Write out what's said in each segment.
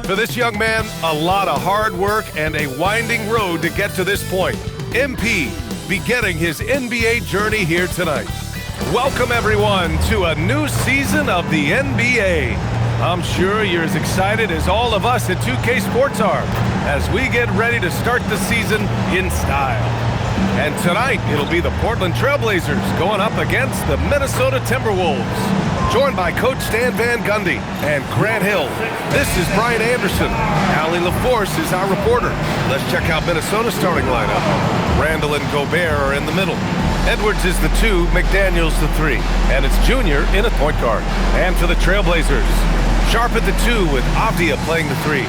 For this young man, a lot of hard work and a winding road to get to this point. MP beginning his NBA journey here tonight. Welcome everyone to a new season of the NBA. I'm sure you're as excited as all of us at 2K Sports are as we get ready to start the season in style. And tonight, it'll be the Portland Trail Blazers going up against the Minnesota Timberwolves. Joined by Coach Stan Van Gundy and Grant Hill. This is Brian Anderson. Allie LaForce is our reporter. Let's check out Minnesota's starting lineup. Randall and Gobert are in the middle. Edwards is the 2, McDaniels the 3, and it's Junior in at point guard. And for the Trailblazers, Sharp at the 2 with Avdia playing the 3.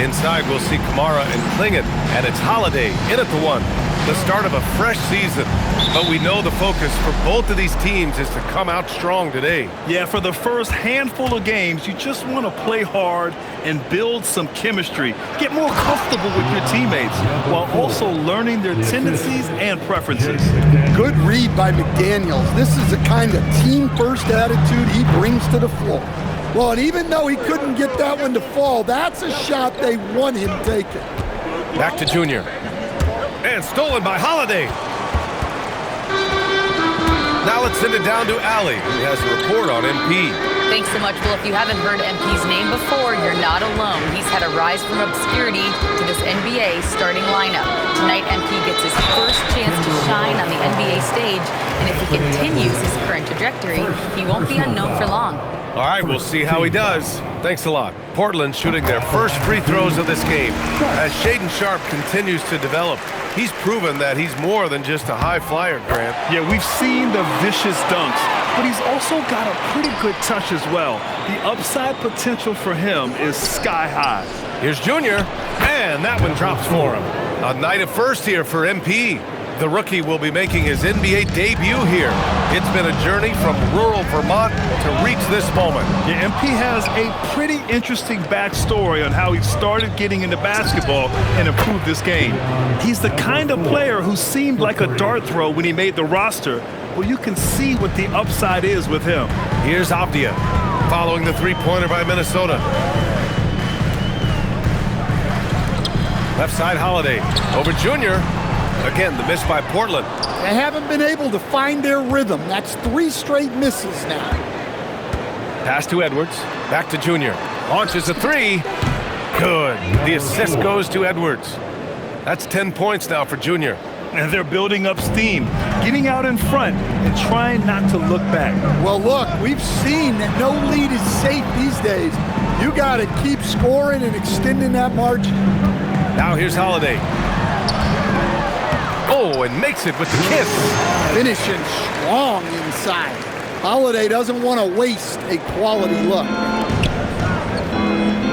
Inside we'll see Kamara and Klingon, and it's Holiday in at the 1. The start of a fresh season, but we know the focus for both of these teams is to come out strong today. Yeah, for the first handful of games, you just want to play hard and build some chemistry. Get more comfortable with your teammates while also learning their tendencies and preferences. Good read by McDaniels. This is the kind of team-first attitude he brings to the floor. Well, and even though he couldn't get that one to fall, that's a shot they want him taking. Back to Junior. And stolen by Holiday. Now let's send it down to Allie, who has a report on MP. Thanks so much. Well, if you haven't heard MP's name before, you're not alone. He's had a rise from obscurity to this NBA starting lineup. Tonight, MP gets his first chance to shine on the NBA stage, and if he continues his current trajectory, he won't be unknown for long. All right, we'll see how he does. Thanks a lot. Portland shooting their first free throws of this game. As Shaedon Sharpe continues to develop, he's proven that he's more than just a high flyer, Grant. Yeah, we've seen the vicious dunks, but he's also got a pretty good touch as well. The upside potential for him is sky high. Here's Junior, and that one drops for him. A night of first here for MP. The rookie will be making his NBA debut here. It's been a journey from rural Vermont to reach this moment. Yeah, MP has a pretty interesting backstory on how he started getting into basketball and improved this game. He's the kind of player who seemed like a dart throw when he made the roster. Well, you can see what the upside is with him. Here's Avdia, following the three-pointer by Minnesota. Left side Holiday, over Junior. Again, the miss by Portland. They haven't been able to find their rhythm. That's 3 straight misses now. Pass to Edwards. Back to Junior. Launches a 3. Good. The assist goes to Edwards. That's 10 points now for Junior. And they're building up steam, getting out in front and trying not to look back. Well, look, we've seen that no lead is safe these days. You got to keep scoring and extending that margin. Now here's Holiday. Oh, and makes it with the kiss. Finishing strong inside. Holiday doesn't want to waste a quality look.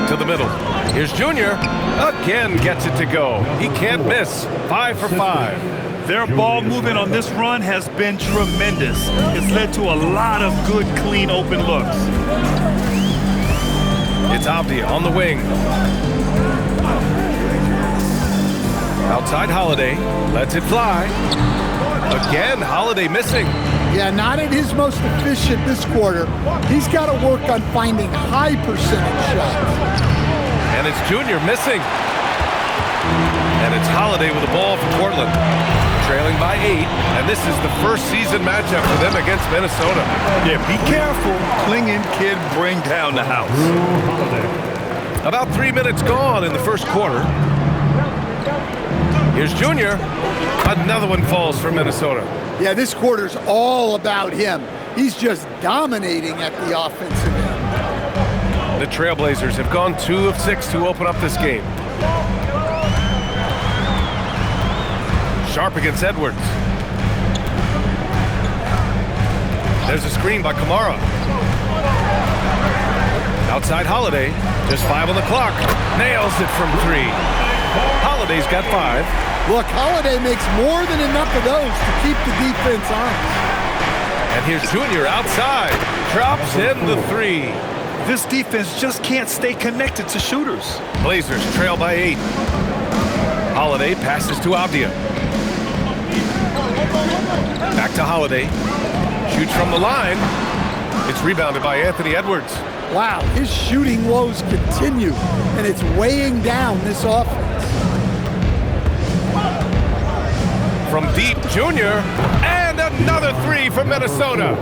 To the middle. Here's Junior. Again gets it to go. He can't miss. 5 for 5. Their ball movement on this run has been tremendous. It's led to a lot of good, clean, open looks. It's Avdia on the wing. Outside Holiday, lets it fly. Again, Holiday missing. Yeah, not at his most efficient this quarter. He's got to work on finding high percentage shots. And it's Junior missing. And it's Holiday with the ball for Portland. trailing by 8, and this is the first season matchup for them against Minnesota. Yeah, be careful. Clingan kid bring down the house. About 3 minutes gone in the first quarter. Here's Junior. Another one falls for Minnesota. Yeah, this quarter's all about him. He's just dominating at the offensive end. The Trailblazers have gone 2 of 6 to open up this game. Sharp against Edwards. There's a screen by Kamara. Outside Holiday, just 5 on the clock. Nails it from 3. Holiday's got 5. Look, Holiday makes more than enough of those to keep the defense honest. And here's Junior outside. Drops in the 3. This defense just can't stay connected to shooters. Blazers trail by 8. Holiday passes to Avdia. Back to Holiday. Shoots from the line. It's rebounded by Anthony Edwards. Wow, his shooting woes continue, and it's weighing down this offense. From deep, Junior, and another 3 from Minnesota.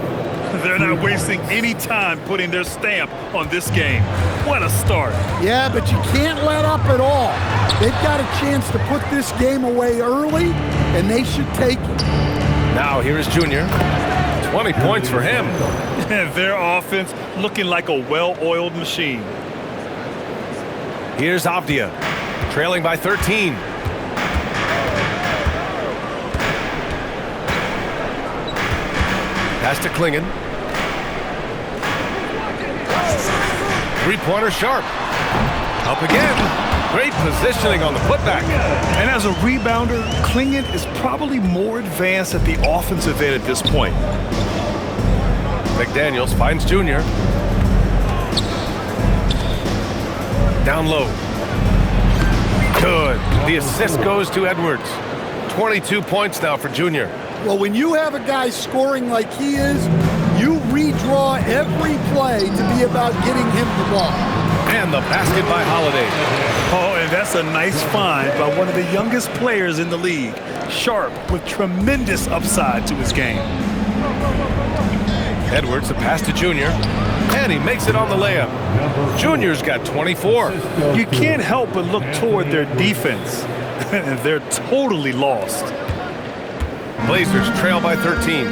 They're not wasting any time putting their stamp on this game. What a start. Yeah, but you can't let up at all. They've got a chance to put this game away early, and they should take it. Now here is Junior. 20 points for him. And their offense looking like a well-oiled machine. Here's Avdia, trailing by 13. Pass to Clingan. Three-pointer Sharp. Up again. Great positioning on the putback. And as a rebounder, Clingan is probably more advanced at the offensive end at this point. McDaniels finds Junior. Down low. Good. The assist goes to Edwards. 22 points now for Junior. Well, when you have a guy scoring like he is, you redraw every play to be about getting him the ball. And the basket by Holiday. Oh, and that's a nice find by one of the youngest players in the league. Sharp with tremendous upside to his game. Edwards, a pass to Junior, and he makes it on the layup. Junior's got 24. You can't help but look toward their defense. They're totally lost. Blazers trail by 13.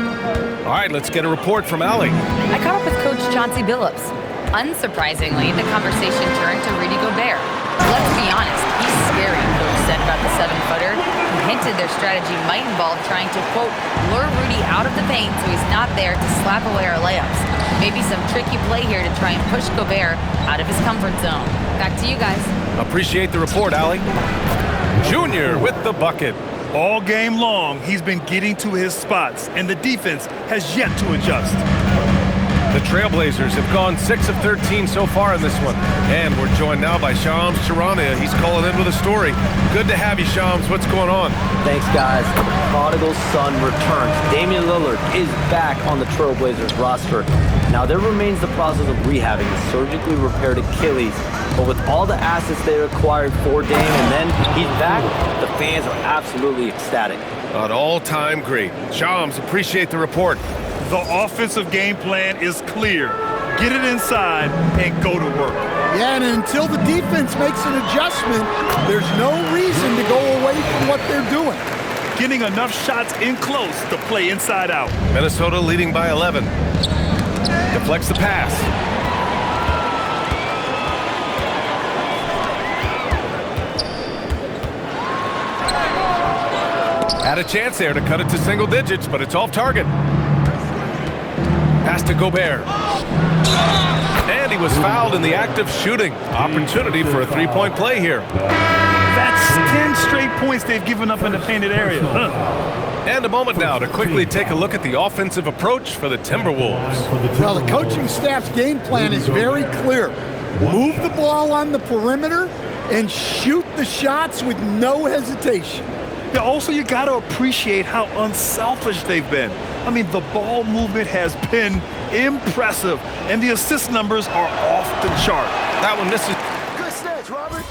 All right, let's get a report from Allie. I caught up with Coach Chauncey Billups. Unsurprisingly, the conversation turned to Rudy Gobert. Let's be honest, he's scary, Coach said about the 7-footer. He hinted their strategy might involve trying to, quote, lure Rudy out of the paint so he's not there to slap away our layups. Maybe some tricky play here to try and push Gobert out of his comfort zone. Back to you guys. Appreciate the report, Allie. Junior with the bucket. All game long, he's been getting to his spots, and the defense has yet to adjust. The Trailblazers have gone 6 of 13 so far in this one. And we're joined now by Shams Charania. He's calling in with a story. Good to have you, Shams. What's going on? Thanks, guys. The prodigal son returns. Damian Lillard is back on the Trailblazers roster. Now, there remains the process of rehabbing the surgically repaired Achilles. But with all the assets they acquired for Dame and then he's back, the fans are absolutely ecstatic. An all-time great. Shams, appreciate the report. The offensive game plan is clear. Get it inside and go to work. Yeah, and until the defense makes an adjustment, there's no reason to go away from what they're doing. Getting enough shots in close to play inside out. Minnesota leading by 11. Deflects the pass. Had a chance there to cut it to single digits, but it's off target. Pass to Gobert. And he was fouled in the act of shooting. Opportunity for a three-point play here. That's 10 straight points they've given up in the painted area. And a moment now to quickly take a look at the offensive approach for the Timberwolves. Well, the coaching staff's game plan is very clear. Move the ball on the perimeter and shoot the shots with no hesitation. Yeah, also, you got to appreciate how unselfish they've been. I mean, the ball movement has been impressive, and the assist numbers are off the chart. That one misses. Good stats, Robert.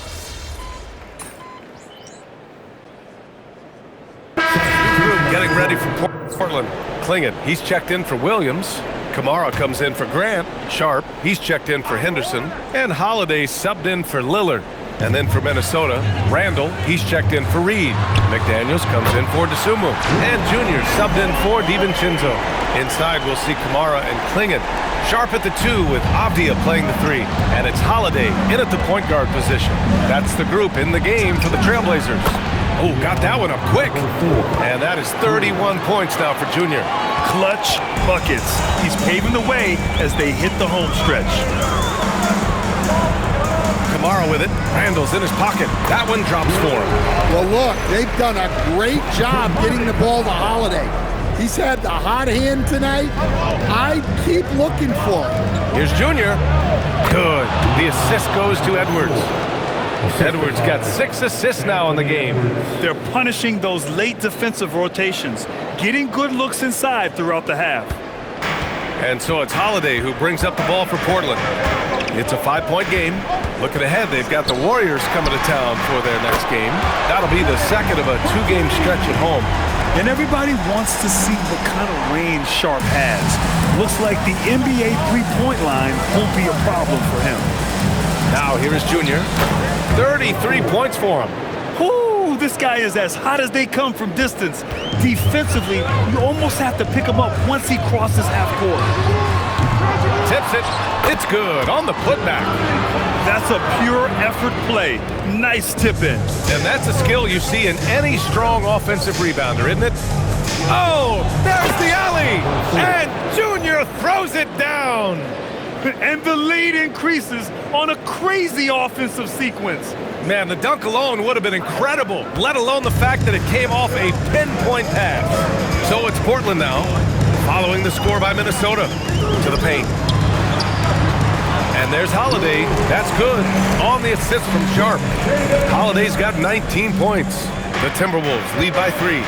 Through getting ready for Portland. Klingin, he's checked in for Williams. Kamara comes in for Grant. Sharp, he's checked in for Henderson. And Holiday subbed in for Lillard. And then for Minnesota, Randall, he's checked in for Reed. McDaniels comes in for DeSumo. And Junior subbed in for DiVincenzo. Inside, we'll see Kamara and Klingin. Sharp at the 2 with Avdia playing the 3. And it's Holiday in at the point guard position. That's the group in the game for the Trailblazers. Oh, got that one up quick. And that is 31 points now for Junior. Clutch buckets. He's paving the way as they hit the home stretch. Kamara with it. Randall's in his pocket. That one drops for him. Well, look, they've done a great job getting the ball to Holiday. He's had the hot hand tonight. I keep looking for him. Here's Junior. Good. The assist goes to Edwards. Edwards got 6 assists now in the game. They're punishing those late defensive rotations, getting good looks inside throughout the half. And so it's Holiday who brings up the ball for Portland. It's a 5-point game. Looking ahead, they've got the Warriors coming to town for their next game. That'll be the second of a 2-game stretch at home. And everybody wants to see what kind of range Sharp has. Looks like the NBA three-point line won't be a problem for him. Now here is Junior. 33 points for him. Whoo, this guy is as hot as they come from distance. Defensively, you almost have to pick him up once he crosses half court. Tips it. It's good on the putback. That's a pure effort play. Nice tip in. And that's a skill you see in any strong offensive rebounder, isn't it? Oh, there's the alley. And Junior throws it down. And the lead increases on a crazy offensive sequence. Man, the dunk alone would have been incredible, let alone the fact that it came off a pinpoint pass. So it's Portland now, following the score by Minnesota to the paint. And there's Holiday. That's good. On the assist from Sharp. Holiday's got 19 points. The Timberwolves lead by 3.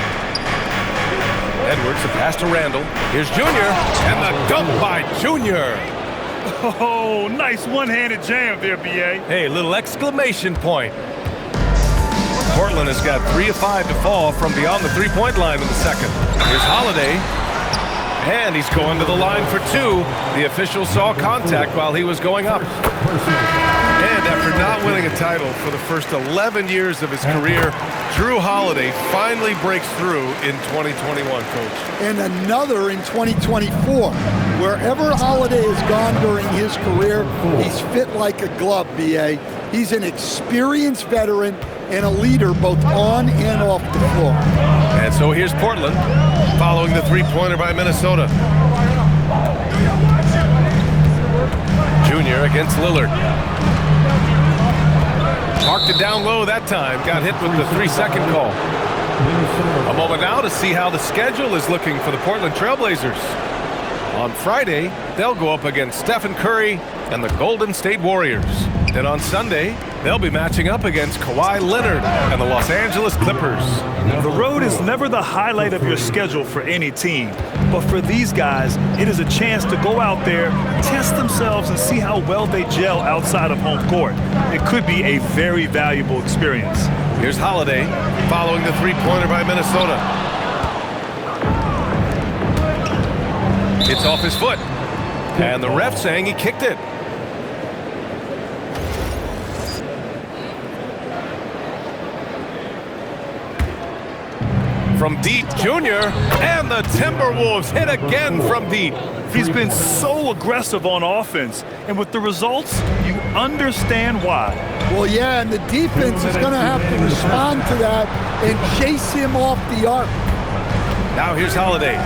Edwards, a pass to Randall. Here's Junior, and the dunk by Junior. Oh, nice one-handed jam there, B.A. Hey, little exclamation point. Portland has got 3 of 5 to fall from beyond the three-point line in the second. Here's Holiday. And he's going to the line for 2. The official saw contact while he was going up. And after not winning a title for the first 11 years of his career, Jrue Holiday finally breaks through in 2021, Coach. And another in 2024. Wherever Holiday has gone during his career, he's fit like a glove, B.A. He's an experienced veteran and a leader both on and off the floor. And so here's Portland, following the three-pointer by Minnesota. Junior against Lillard. Marked it down low that time, got hit with the 3-second call. A moment now to see how the schedule is looking for the Portland Trailblazers. On Friday, they'll go up against Stephen Curry and the Golden State Warriors. Then on Sunday, they'll be matching up against Kawhi Leonard and the Los Angeles Clippers. The road is never the highlight of your schedule for any team. But for these guys, it is a chance to go out there, test themselves, and see how well they gel outside of home court. It could be a very valuable experience. Here's Holiday, following the three-pointer by Minnesota. It's off his foot. And the ref saying he kicked it. From deep, Junior, and the Timberwolves hit again from deep. He's been so aggressive on offense, and with the results, you understand why. Well, yeah, and the defense is going to have to respond to that and chase him off the arc. Now here's Holiday.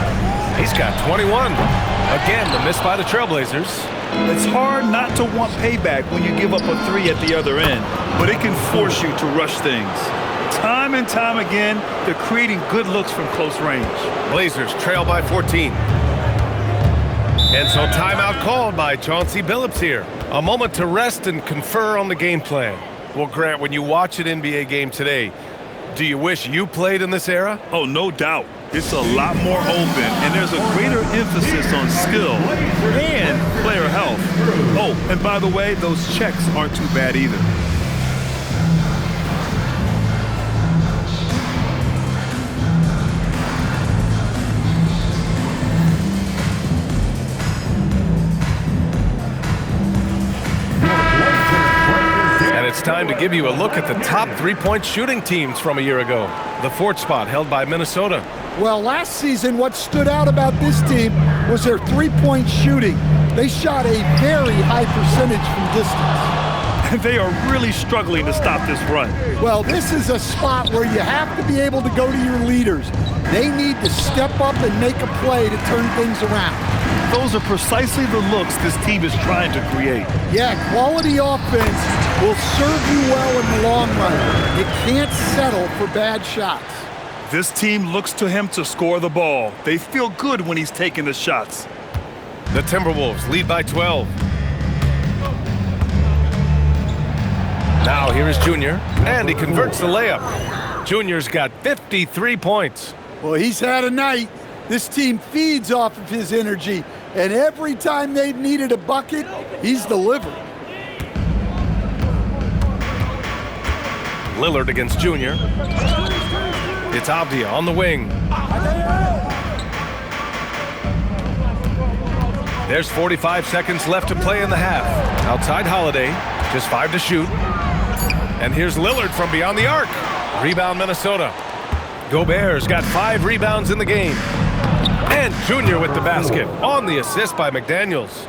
He's got 21. Again, the miss by the Trailblazers. It's hard not to want payback when you give up a 3 at the other end, but it can force you to rush things. Time and time again, they're creating good looks from close range. Blazers trail by 14. And so timeout called by Chauncey Billups here. A moment to rest and confer on the game plan. Well, Grant, when you watch an NBA game today, do you wish you played in this era? Oh, no doubt. It's a lot more open, and there's a greater emphasis on skill and player health. Oh, and by the way, those checks aren't too bad either. time to give you a look at the top three-point shooting teams from a year ago. The fourth spot held by Minnesota. Well, last season, what stood out about this team was their three-point shooting. They shot a very high percentage from distance. They are really struggling to stop this run. Well, this is a spot where you have to be able to go to your leaders. They need to step up and make a play to turn things around. Those are precisely the looks this team is trying to create. Yeah, quality offense will serve you well in the long run. You can't settle for bad shots. This team looks to him to score the ball. They feel good when he's taking the shots. The Timberwolves lead by 12. Now here is Junior, and he converts the layup. Junior's got 53 points. Well, he's had a night. This team feeds off of his energy, and every time they've needed a bucket, he's delivered. Lillard against Junior. It's Avdia on the wing. There's 45 seconds left to play in the half. Outside Holiday, just 5 to shoot. And here's Lillard from beyond the arc. Rebound Minnesota. Gobert's got 5 rebounds in the game. And Junior with the basket on the assist by McDaniels.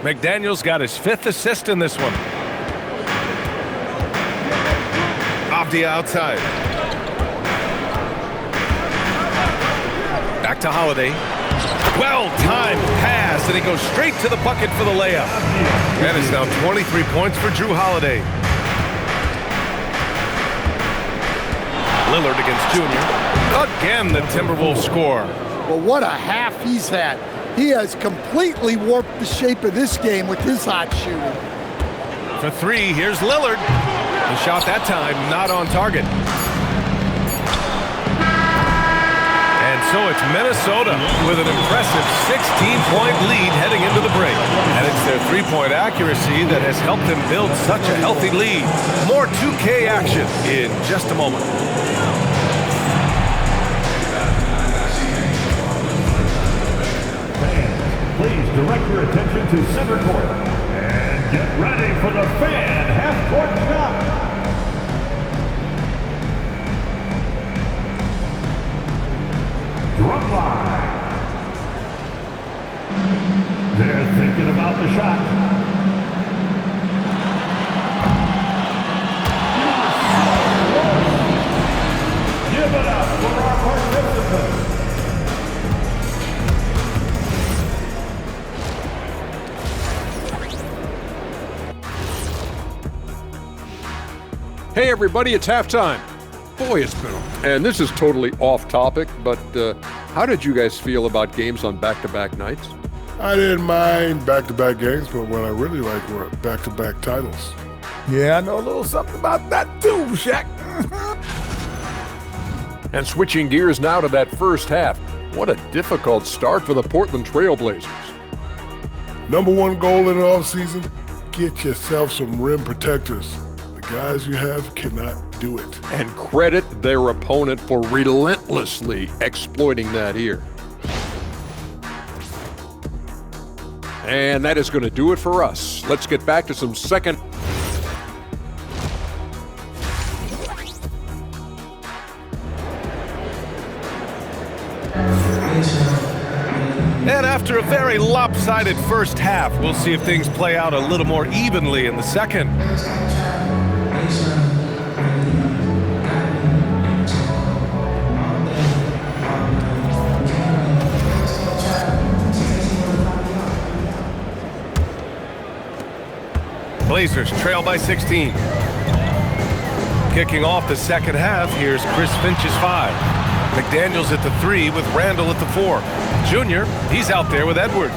McDaniels got his 5th assist in this one. Avdia outside. Back to Holiday. Well-timed pass, and he goes straight to the bucket for the layup. And it's now 23 points for Jrue Holiday. Lillard against Junior. Again, the Timberwolves score. Well, what a half he's had. He has completely warped the shape of this game with his hot shooting. For 3, here's Lillard. The shot that time not on target. And so it's Minnesota with an impressive 16-point lead heading into the break. And it's their three-point accuracy that has helped them build such a healthy lead. More 2K action in just a moment. Please direct your attention to center court and get ready for the fan half-court shot. Drum line. They're thinking about the shot. Give it up for our participants. Hey everybody, it's halftime. Boy, it's been and this is totally off topic, but how did you guys feel about games on back-to-back nights? I didn't mind back-to-back games, but what I really liked were back-to-back titles. Yeah, I know a little something about that too, Shaq. And switching gears now to that first half, what a difficult start for the Portland Trail Blazers. Number one goal in the offseason, get yourself some rim protectors. The guys you have cannot do it. And credit their opponent for relentlessly exploiting that here. And that is going to do it for us. Let's get back to some second. And after a very lopsided first half, we'll see if things play out a little more evenly in the second. Blazers trail by 16. Kicking off the second half, here's Chris Finch's 5. McDaniels at the 3 with Randall at the 4. Junior, he's out there with Edwards.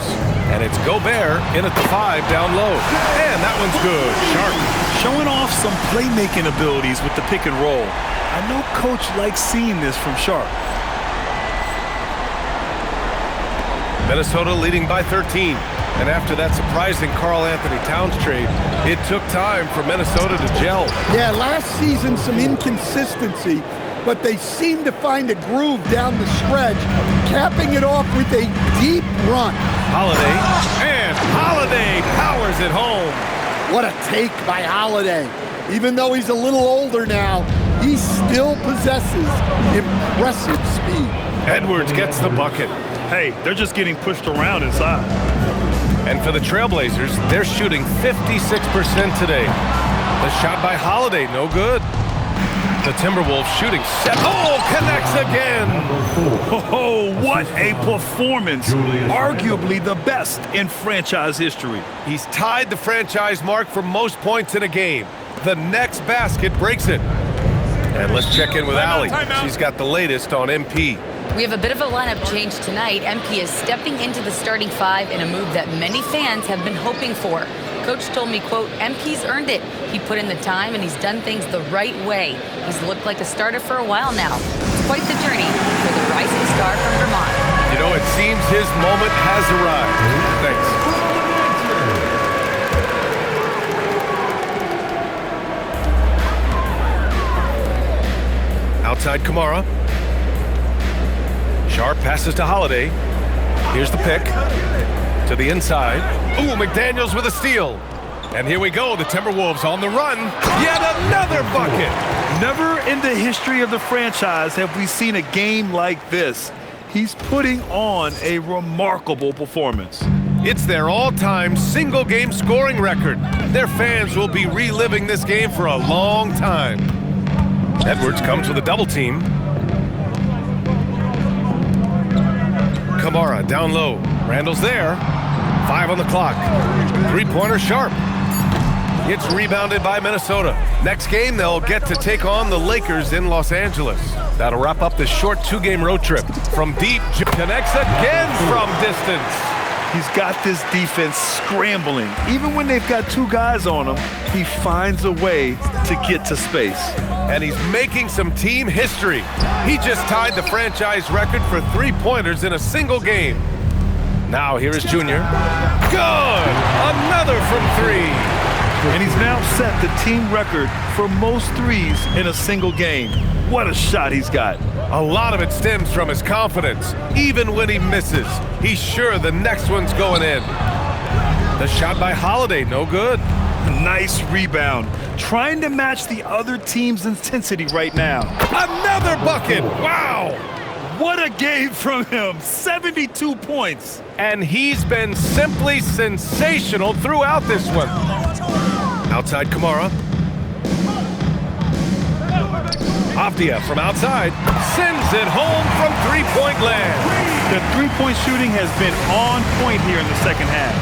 And it's Gobert in at the 5 down low. And that one's good. Sharp. Showing off some playmaking abilities with the pick and roll. I know Coach likes seeing this from Sharp. Minnesota leading by 13. And after that surprising Karl-Anthony Towns trade, it took time for Minnesota to gel. Yeah, last season some inconsistency, but they seem to find a groove down the stretch, capping it off with a deep run. Holiday, and Holiday powers it home. What a take by Holiday. Even though he's a little older now, he still possesses impressive speed. Edwards gets the bucket. Hey, they're just getting pushed around inside. And for the Trailblazers, they're shooting 56% today. The shot by Holiday, no good. The Timberwolves shooting set. Oh, connects again. Oh, what a performance. Arguably the best in franchise history. He's tied the franchise mark for most points in a game. The next basket breaks it. And let's check in with Allie. She's got the latest on MP. We have a bit of a lineup change tonight. MP is stepping into the starting five in a move that many fans have been hoping for. Coach told me, quote, MP's earned it. He put in the time and he's done things the right way. He's looked like a starter for a while now. It's quite the journey for the rising star from Vermont. You know, it seems his moment has arrived. Thanks. Outside Kamara. Sharp passes to Holiday. Here's the pick. To the inside. Ooh, McDaniels with a steal. And here we go, the Timberwolves on the run. Yet another bucket. Never in the history of the franchise have we seen a game like this. He's putting on a remarkable performance. It's their all-time single-game scoring record. Their fans will be reliving this game for a long time. Edwards comes with a double team. Kamara down low. Randall's there. 5 on the clock. Three-pointer Sharp. It's rebounded by Minnesota. Next game, they'll get to take on the Lakers in Los Angeles. That'll wrap up this short 2-game road trip. From deep, connects again from distance. He's got this defense scrambling. Even when they've got two guys on him, he finds a way to get to space. And he's making some team history. He just tied the franchise record for three-pointers in a single game. Now here is Junior. Good! Another from three. And he's now set the team record for most threes in a single game. What a shot he's got. A lot of it stems from his confidence. Even when he misses, he's sure the next one's going in. The shot by Holiday, no good. Nice rebound. Trying to match the other team's intensity right now. Another bucket! Wow! What a game from him. 72 points. And he's been simply sensational throughout this one. Outside Kamara. Avdia from outside sends it home from three-point land. The three-point shooting has been on point here in the second half.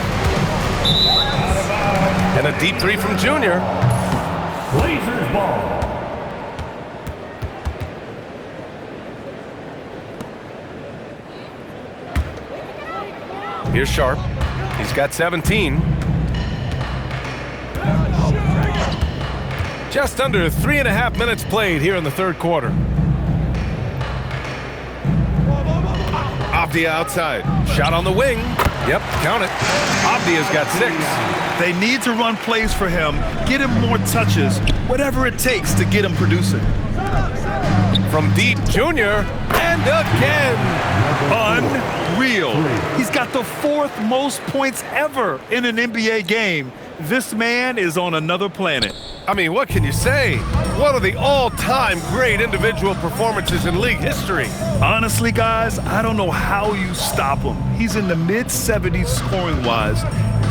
And a deep three from Junior. Blazers ball. Here's Sharp. He's got 17. Just under 3.5 minutes played here in the third quarter. Avdia outside. Shot on the wing. Yep, count it. Avdia's got 6. They need to run plays for him, get him more touches, whatever it takes to get him producing. From deep, Junior, and again. Unreal. He's got the 4th most points ever in an NBA game. This man is on another planet. I mean, what can you say? One of the all-time great individual performances in league history. Honestly, guys, I don't know how you stop him. He's in the mid-70s scoring-wise.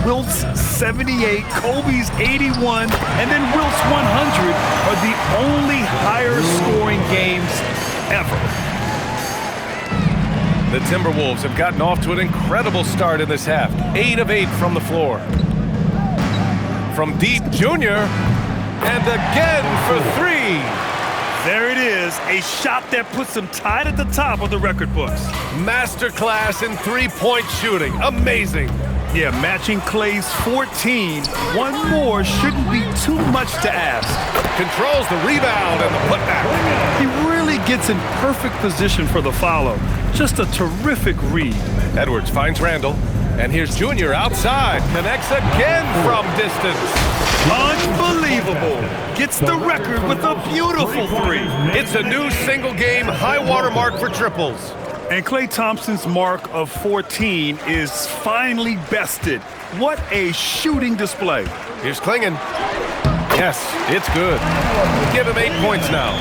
Wilt's 78, Kobe's 81, and then Wilt's 100 are the only higher-scoring games ever. The Timberwolves have gotten off to an incredible start in this half. 8 of 8 from the floor. From deep, Junior, and again for 3. There it is, a shot that puts him tied at the top of the record books. Masterclass in three-point shooting. Amazing. Yeah, matching Clay's 14. One more shouldn't be too much to ask. Controls the rebound and the putback. He really gets in perfect position for the follow. Just a terrific read. Edwards finds Randall. And here's Junior outside. Connects again from distance. Unbelievable. Gets the record with a beautiful 3. It's a new single-game high-water mark for triples. And Klay Thompson's mark of 14 is finally bested. What a shooting display. Here's Klingon. Yes, it's good. Give him 8 points now.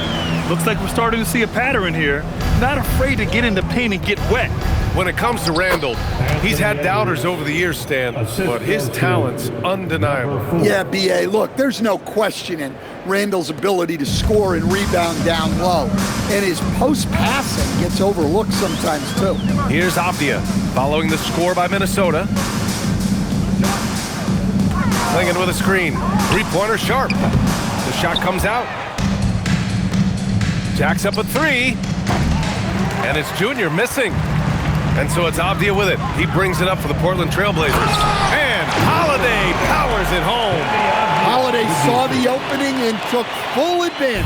Looks like we're starting to see a pattern here. Not afraid to get in the paint and get wet. When it comes to Randall, he's had doubters over the years, Stan, but his talent's undeniable. Yeah, B.A., look, there's no questioning Randall's ability to score and rebound down low. And his post-passing gets overlooked sometimes, too. Here's Avdia, following the score by Minnesota. Clinging with a screen. Three-pointer Sharp. The shot comes out. Jacks up a three. And it's Junior missing. And so it's Avdia with it. He brings it up for the Portland Trailblazers. And Holiday powers it home. Holiday saw the opening and took full advantage.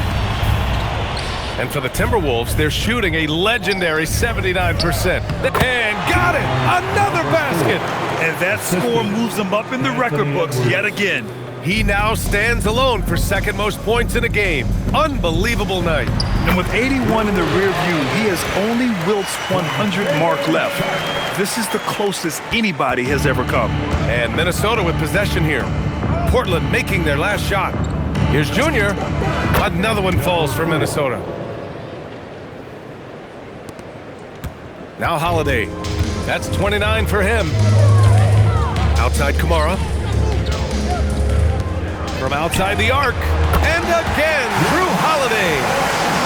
And for the Timberwolves, they're shooting a legendary 79%. And got it! Another basket! And that score moves him up in the record books yet again. He now stands alone for second most points in a game. Unbelievable night. And with 81 in the rear view, he has only Wilt's 100 mark left. This is the closest anybody has ever come. And Minnesota with possession here. Portland making their last shot. Here's Junior. Another one falls for Minnesota. Now Holiday. That's 29 for him. Outside Kamara. From outside the arc. And again, Drew Holiday.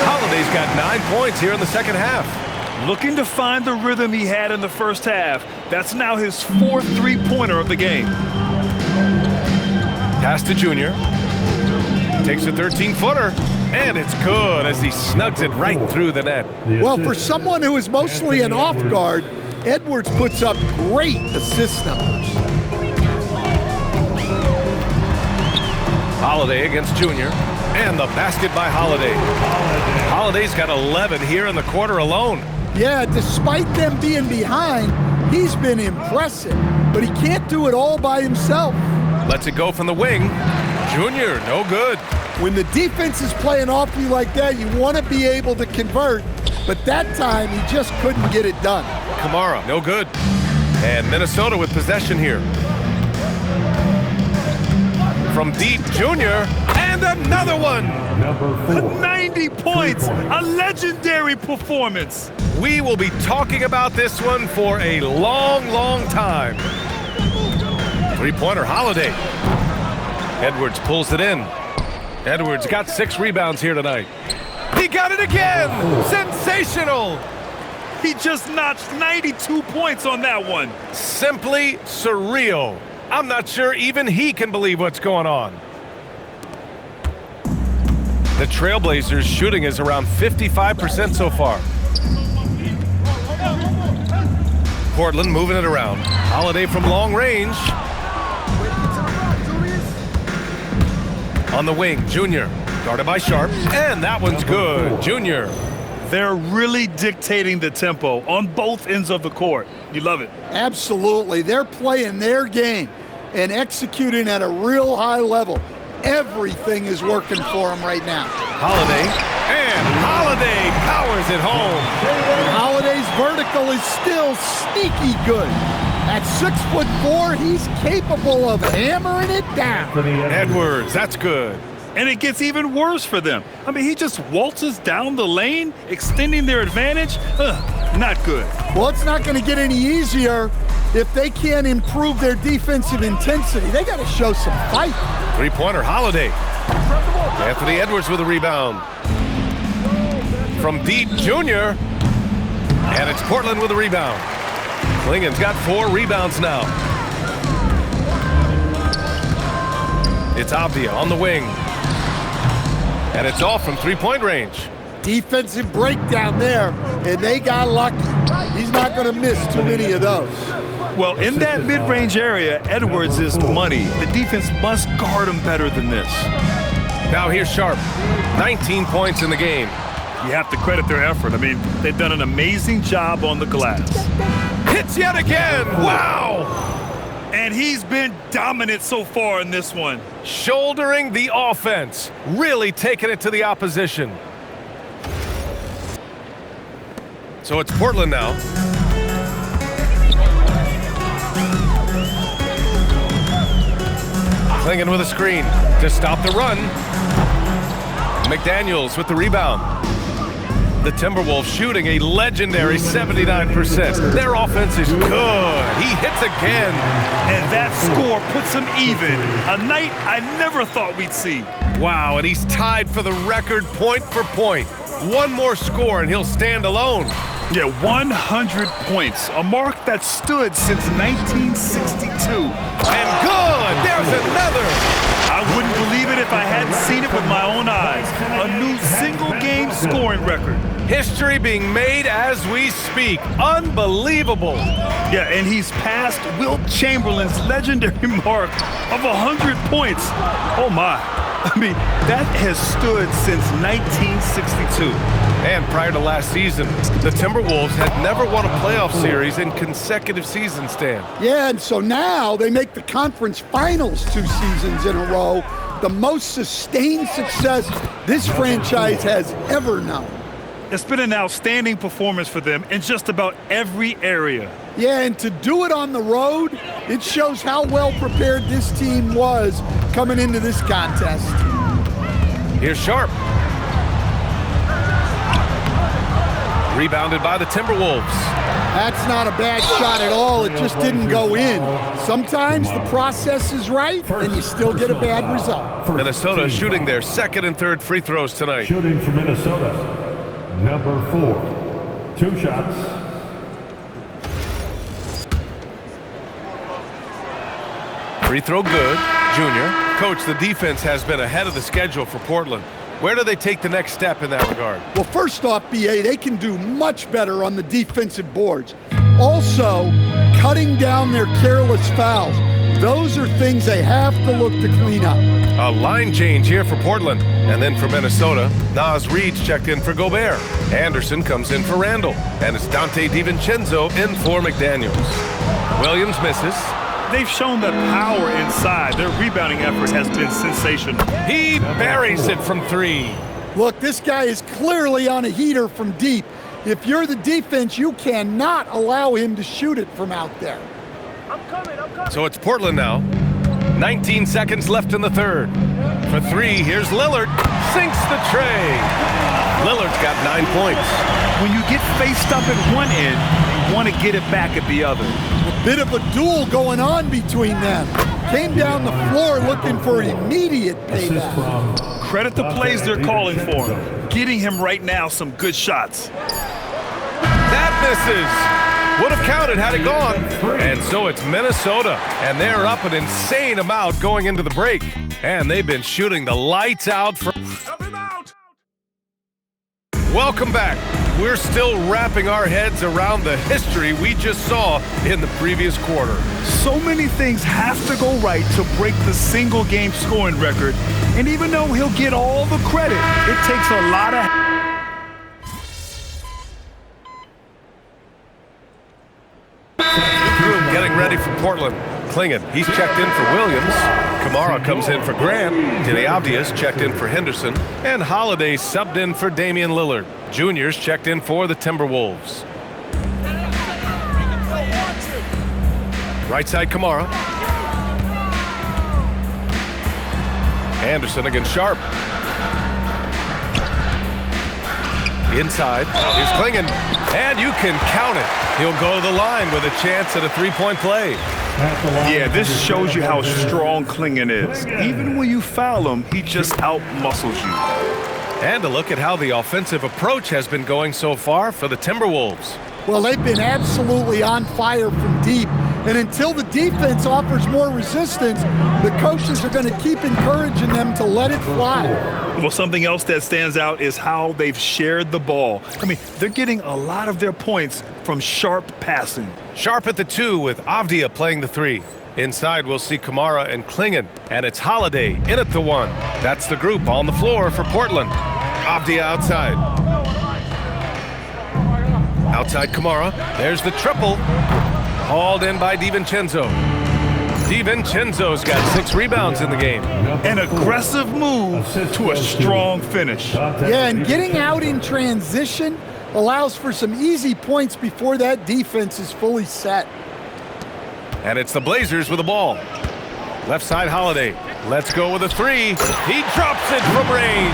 Holiday's got 9 points here in the second half. Looking to find the rhythm he had in the first half. That's now his 4th three-pointer of the game. Pass to Junior. Takes a 13-footer. And it's good as he snugs it right through the net. Well, for someone who is mostly an off guard, Edwards puts up great assist numbers. Holiday against Junior. And the basket by Holiday. Holiday's got 11 here in the quarter alone. Yeah, despite them being behind, he's been impressive. But he can't do it all by himself. Lets it go from the wing. Junior, no good. When the defense is playing off you like that, you want to be able to convert. But that time, he just couldn't get it done. Kamara, no good. And Minnesota with possession here. From deep, Junior, and another one. 90 points, a legendary performance. We will be talking about this one for a long, long time. Three-pointer, Holiday. Edwards pulls it in. Edwards got 6 rebounds here tonight. He got it again! Sensational! He just notched 92 points on that one. Simply surreal. I'm not sure even he can believe what's going on. The Trailblazers' shooting is around 55% so far. Portland moving it around. Holiday from long range. On the wing, Junior. Guarded by Sharp. And that one's good. Junior. They're really dictating the tempo on both ends of the court. You love it. Absolutely. They're playing their game and executing at a real high level. Everything is working for them right now. Holiday. And Holiday powers it home. And Holiday's vertical is still sneaky good. At 6'4", he's capable of hammering it down. Edwards, that's good. And it gets even worse for them. I mean, he just waltzes down the lane, extending their advantage. Not good. Well, it's not going to get any easier if they can't improve their defensive intensity. They got to show some fight. Three-pointer, Holiday. Anthony Edwards with a rebound. From deep, Junior. And it's Portland with a rebound. Klingen's got 4 rebounds now. It's Avdia on the wing. And it's off from three-point range. Defensive breakdown there, and they got lucky. He's not going to miss too many of those. Well, in that mid-range area, Edwards is money. The defense must guard him better than this. Now here's Sharp. 19 points in the game. You have to credit their effort. I mean, they've done an amazing job on the glass. Hits yet again. Wow! And he's been dominant so far in this one. Shouldering the offense. Really taking it to the opposition. So it's Portland now. Clingan with a screen to stop the run. McDaniels with the rebound. The Timberwolves shooting a legendary 79%. Their offense is good. He hits again. And that score puts him even. A night I never thought we'd see. Wow, and he's tied for the record point for point. One more score and he'll stand alone. Yeah, 100 points. A mark that stood since 1962. And good! There's another! I wouldn't believe it if I hadn't seen it with my own eyes. A new single-game scoring record. History being made as we speak. Unbelievable. Yeah, and he's passed Wilt Chamberlain's legendary mark of 100 points. Oh, my. I mean, that has stood since 1962. And prior to last season, the Timberwolves had never won a playoff series in consecutive seasons, Stan. Yeah, and so now they make the conference finals 2 seasons in a row, the most sustained success this franchise has ever known. It's been an outstanding performance for them in just about every area. Yeah, and to do it on the road, it shows how well prepared this team was coming into this contest. Here's Sharp. Rebounded by the Timberwolves. That's not a bad shot at all. It just didn't go in. Sometimes the process is right, and you still get a bad result. Minnesota shooting their second and third free throws tonight. Shooting for Minnesota, number 4. 2 shots. Free throw good. Junior. Coach, the defense has been ahead of the schedule for Portland. Where do they take the next step in that regard? Well, first off, BA, they can do much better on the defensive boards. Also, cutting down their careless fouls. Those are things they have to look to clean up. A line change here for Portland. And then for Minnesota, Naz Reid's checked in for Gobert. Anderson comes in for Randall. And it's Dante DiVincenzo in for McDaniels. Williams misses. They've shown that power inside. Their rebounding effort has been sensational. He buries it from 3. Look, this guy is clearly on a heater from deep. If you're the defense, you cannot allow him to shoot it from out there. I'm coming. So it's Portland now. 19 seconds left in the third. For 3, here's Lillard. Sinks the tray. Lillard's got 9 points. When you get faced up at one end, you want to get it back at the other. Bit of a duel going on between them. Came down the floor looking for immediate payback. Credit the plays they're calling for him. Getting him right now some good shots. That misses. Would have counted had it gone. And so it's Minnesota, and they're up an insane amount going into the break. And they've been shooting the lights out from... Welcome back. We're still wrapping our heads around the history we just saw in the previous quarter. So many things have to go right to break the single-game scoring record. And even though he'll get all the credit, it takes a lot of... Getting ready for Portland. Clingan, he's checked in for Williams. Kamara comes in for Grant. Deni Avdia's checked in for Henderson. And Holiday subbed in for Damian Lillard. Junior's checked in for the Timberwolves. Right side, Kamara. Anderson against Sharp. Inside, here's Clingan. And you can count it. He'll go to the line with a chance at a 3-point play. Yeah, this shows you how strong Clingan is. Even when you foul him, he just out-muscles you. And a look at how the offensive approach has been going so far for the Timberwolves. Well, they've been absolutely on fire from deep. And until the defense offers more resistance, the coaches are going to keep encouraging them to let it fly. Well, something else that stands out is how they've shared the ball. I mean, they're getting a lot of their points from Sharp passing. Sharp at the 2 with Avdia playing the 3. Inside, we'll see Kamara and Clingan. And it's Holiday in at the 1. That's the group on the floor for Portland. Avdia outside. Outside Kamara. There's the triple. Hauled in by DiVincenzo. DiVincenzo's got 6 rebounds in the game. An aggressive move to a strong finish. Yeah, and getting out in transition allows for some easy points before that defense is fully set. And it's the Blazers with the ball. Left side, Holiday. Let's go with a three. He drops it from range.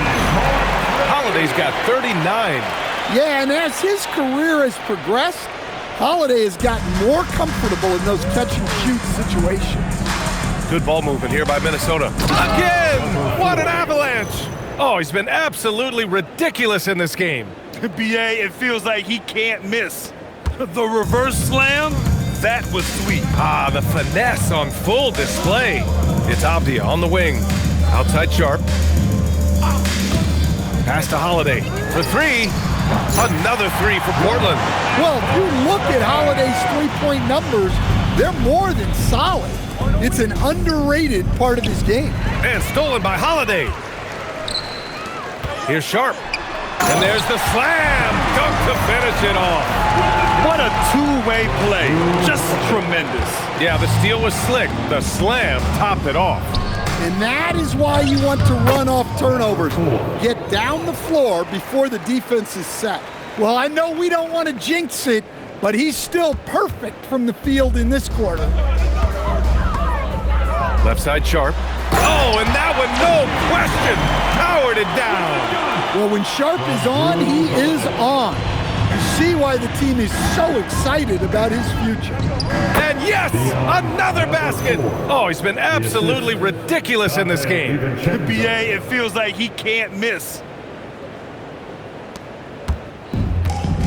Holiday's got 39. Yeah, and as his career has progressed, Holiday has gotten more comfortable in those catch-and-shoot situations. Good ball movement here by Minnesota. Again! What an avalanche! Oh, he's been absolutely ridiculous in this game. BA, it feels like he can't miss. The reverse slam, that was sweet. Ah, the finesse on full display. It's Avdia on the wing. Outside Sharp. Pass to Holiday for three. Another three for Portland. Well, if you look at Holiday's three-point numbers, they're more than solid. It's an underrated part of his game. And stolen by Holiday. Here's Sharp. And there's the slam dunk to finish it off. What a two-way play. Just tremendous. Yeah, the steal was slick. The slam topped it off. And that is why you want to run off turnovers. Get down the floor before the defense is set. Well, I know we don't want to jinx it, but he's still perfect from the field in this quarter. Left side Sharp. Oh, and that one, no question, powered it down. Well, when Sharp is on, he is on. You see why the team is so excited about his future. And yes, another basket. Oh, he's been absolutely ridiculous in this game. BA, it feels like he can't miss.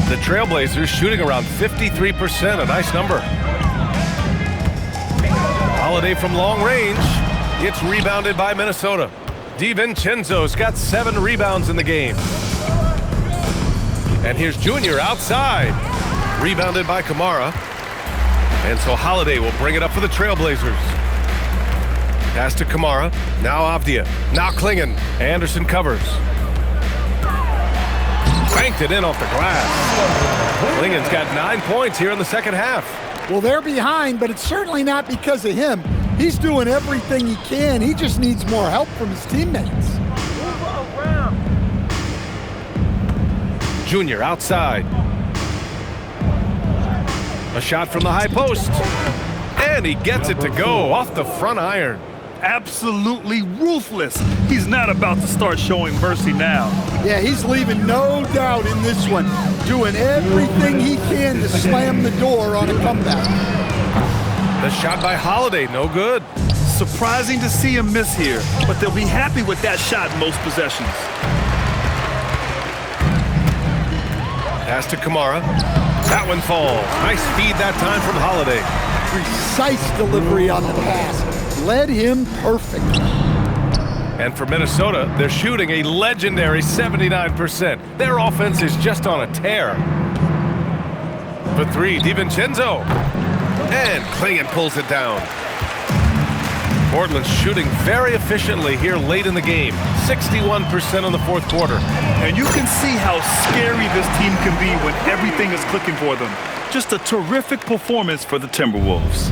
The Trailblazers shooting around 53%, a nice number. Holiday from long range. It's rebounded by Minnesota. DiVincenzo's got 7 rebounds in the game. And here's Junior outside. Rebounded by Kamara. And so Holiday will bring it up for the Trailblazers. Pass to Kamara. Now Avdia. Now Klingon. Anderson covers. Banked it in off the glass. Klingon's got 9 points here in the second half. Well, they're behind, but it's certainly not because of him. He's doing everything he can. He just needs more help from his teammates. Junior outside. A shot from the high post. And he gets it to go off the front iron. Absolutely ruthless. He's not about to start showing mercy now. Yeah, he's leaving no doubt in this one. Doing everything he can to slam the door on a comeback. The shot by Holiday, no good. Surprising to see him miss here, but they'll be happy with that shot in most possessions. Pass to Kamara. That one falls. Nice feed that time from Holiday. Precise delivery on the pass. Led him perfectly. And for Minnesota, they're shooting a legendary 79%. Their offense is just on a tear. For three, DiVincenzo. And Klingon pulls it down. Portland's shooting very efficiently here late in the game. 61% in the fourth quarter. And you can see how scary this team can be when everything is clicking for them. Just a terrific performance for the Timberwolves.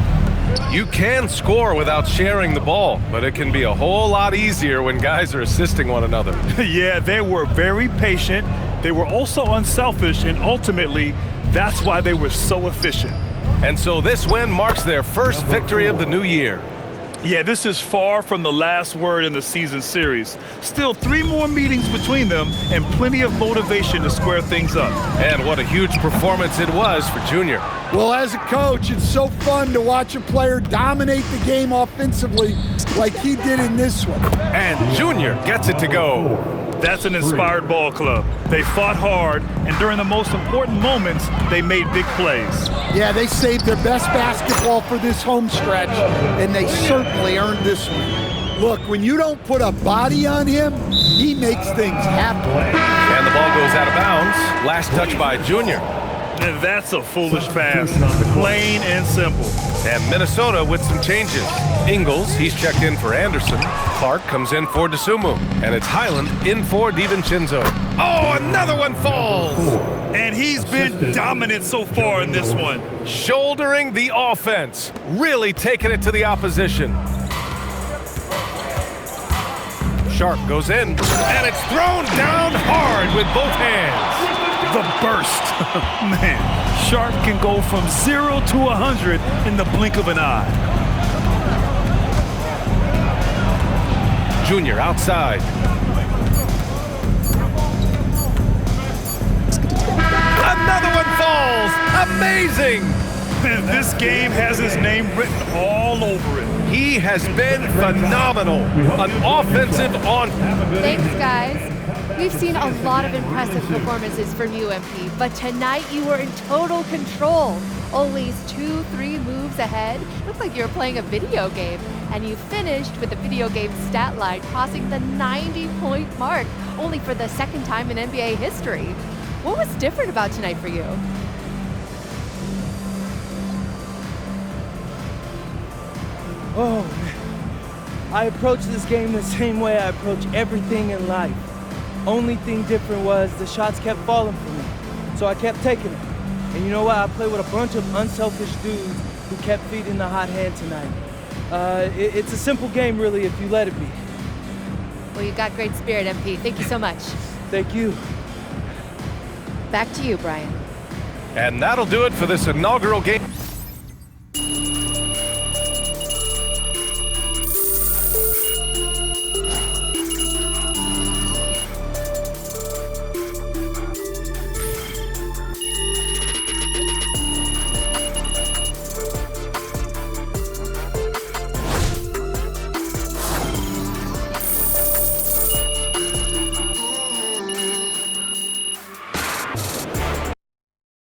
You can score without sharing the ball, but it can be a whole lot easier when guys are assisting one another. Yeah, they were very patient. They were also unselfish, and ultimately, that's why they were so efficient. And so this win marks their first victory of the new year. Yeah, this is far from the last word in the season series. Still 3 more meetings between them and plenty of motivation to square things up. And what a huge performance it was for Junior. Well, as a coach, it's so fun to watch a player dominate the game offensively like he did in this one. And Junior gets it to go. That's an inspired ball club. They fought hard, and during the most important moments, they made big plays. Yeah, they saved their best basketball for this home stretch, and they certainly earned this one. Look, when you don't put a body on him, he makes things happen. And the ball goes out of bounds. Last touch by Junior. And that's a foolish pass. Plain and simple. And Minnesota with some changes. Ingles, he's checked in for Anderson. Clark comes in for DeSumo. And it's Highland in for DiVincenzo. Oh, another one falls! And he's been dominant so far in this one. Shouldering the offense. Really taking it to the opposition. Sharp goes in. And it's thrown down hard with both hands. The burst. Man, Sharp can go from 0 to 100 in the blink of an eye. Jr. outside. Another one falls. Amazing. This game has his name written all over it. He has been phenomenal. An offensive on. Thanks, guys. We've seen a lot of impressive performances from you, MP, but tonight you were in total control. Always 2-3 moves ahead. Looked like you were playing a video game. And you finished with the video game stat line crossing the 90-point mark, only for the second time in NBA history. What was different about tonight for you? Oh, I approach this game the same way I approach everything in life. Only thing different was the shots kept falling for me, so I kept taking them. And you know what? I play with a bunch of unselfish dudes who kept feeding the hot hand tonight. It's a simple game, really, if you let it be. Well, you got great spirit, MP. Thank you so much. Thank you. Back to you, Brian. And that'll do it for this inaugural game.